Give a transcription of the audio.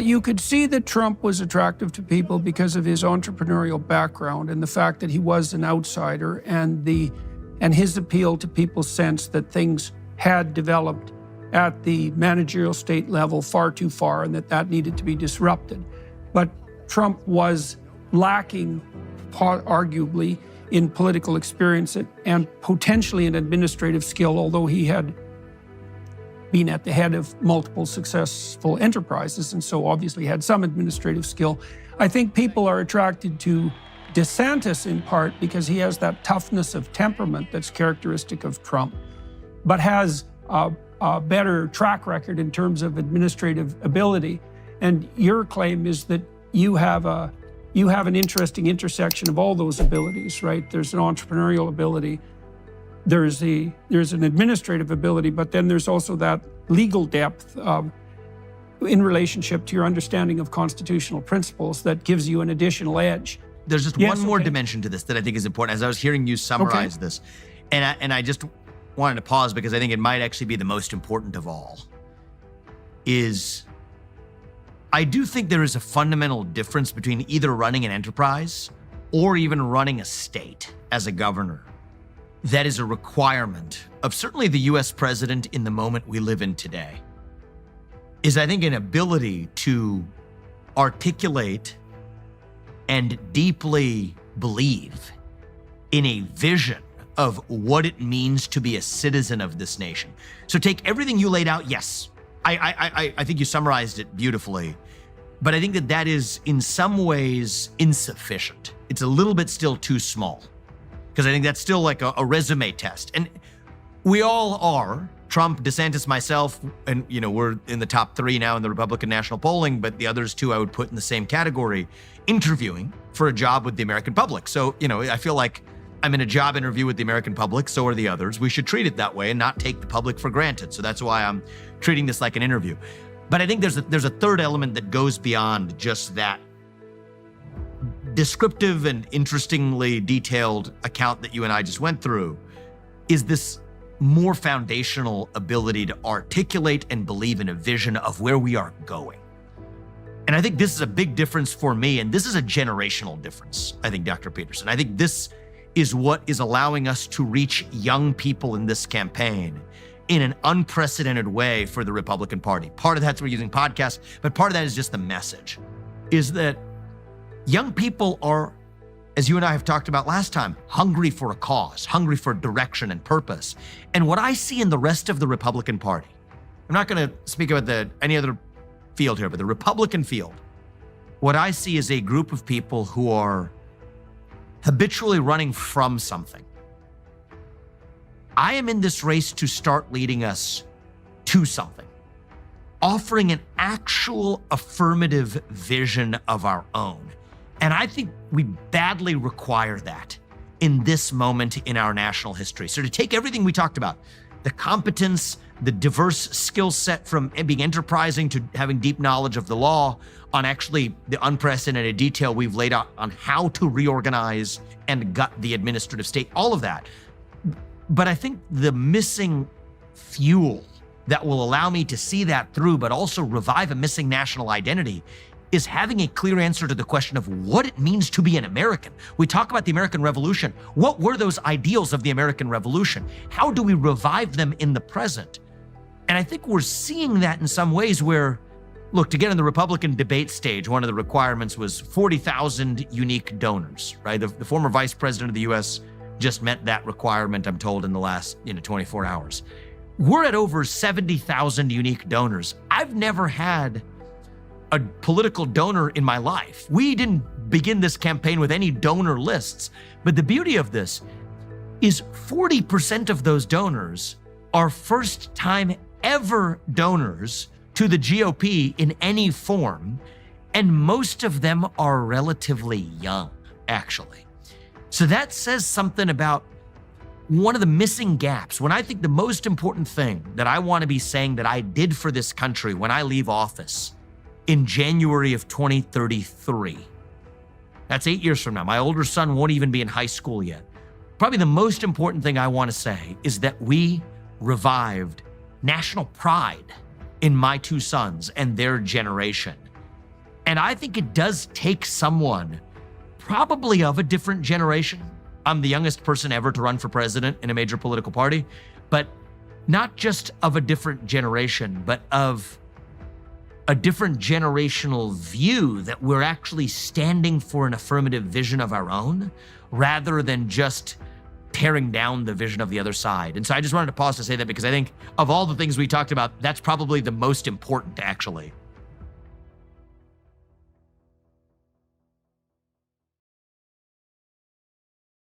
You could see that Trump was attractive to people because of his entrepreneurial background and the fact that he was an outsider, and his appeal to people's sense that things had developed at the managerial state level far too far and that needed to be disrupted. But Trump was lacking, arguably, in political experience and potentially in administrative skill, although he had been at the head of multiple successful enterprises, and so obviously had some administrative skill. I think people are attracted to DeSantis in part because he has that toughness of temperament that's characteristic of Trump, but has a better track record in terms of administrative ability. And your claim is that you have an interesting intersection of all those abilities, right? There's an entrepreneurial ability, there's an administrative ability, but then there's also that legal depth in relationship to your understanding of constitutional principles that gives you an additional edge. There's just one more dimension to this that I think is important. As I was hearing you summarize this, and I just wanted to pause because I think it might actually be the most important of all, is I do think there is a fundamental difference between either running an enterprise or even running a state as a governor. That is a requirement of certainly the US president in the moment we live in today, is I think an ability to articulate and deeply believe in a vision of what it means to be a citizen of this nation. So take everything you laid out. Yes, I think you summarized it beautifully, but I think that is in some ways insufficient. It's a little bit still too small, because I think that's still like a resume test. And we all are, Trump, DeSantis, myself, and we're in the top 3 now in the Republican national polling, but the others 2 I would put in the same category, interviewing for a job with the American public. So, I feel like I'm in a job interview with the American public, so are the others. We should treat it that way and not take the public for granted. So that's why I'm treating this like an interview. But I think there's a third element that goes beyond just that descriptive and interestingly detailed account that you and I just went through, is this more foundational ability to articulate and believe in a vision of where we are going. And I think this is a big difference for me, and this is a generational difference, I think, Dr. Peterson. I think this is what is allowing us to reach young people in this campaign in an unprecedented way for the Republican Party. Part of that's we're using podcasts, but part of that is just the message, is that young people are, as you and I have talked about last time, hungry for a cause, hungry for direction and purpose. And what I see in the rest of the Republican Party, I'm not going to speak about any other field here, but the Republican field, what I see is a group of people who are habitually running from something. I am in this race to start leading us to something, offering an actual affirmative vision of our own. And I think we badly require that in this moment in our national history. So to take everything we talked about, the competence, the diverse skill set from being enterprising to having deep knowledge of the law, on actually the unprecedented detail we've laid out on how to reorganize and gut the administrative state, all of that. But I think the missing fuel that will allow me to see that through, but also revive a missing national identity, is having a clear answer to the question of what it means to be an American. We talk about the American Revolution. What were those ideals of the American Revolution? How do we revive them in the present? And I think we're seeing that in some ways where, look, to get on the Republican debate stage, one of the requirements was 40,000 unique donors, right? The former vice president of the US just met that requirement, I'm told, in the last 24 hours. We're at over 70,000 unique donors. I've never had a political donor in my life. We didn't begin this campaign with any donor lists, but the beauty of this is 40% of those donors are first-time ever donors to the GOP in any form, and most of them are relatively young, actually. So that says something about one of the missing gaps. When I think the most important thing that I want to be saying that I did for this country when I leave office in January of 2033, that's 8 years from now. My older son won't even be in high school yet. Probably the most important thing I want to say is that we revived national pride in my 2 sons and their generation And I think it does take someone probably of a different generation. I'm the youngest person ever to run for president in a major political party, but not just of a different generation, but of a different generational view that we're actually standing for an affirmative vision of our own rather than just tearing down the vision of the other side. And so I just wanted to pause to say that because I think of all the things we talked about, that's probably the most important actually.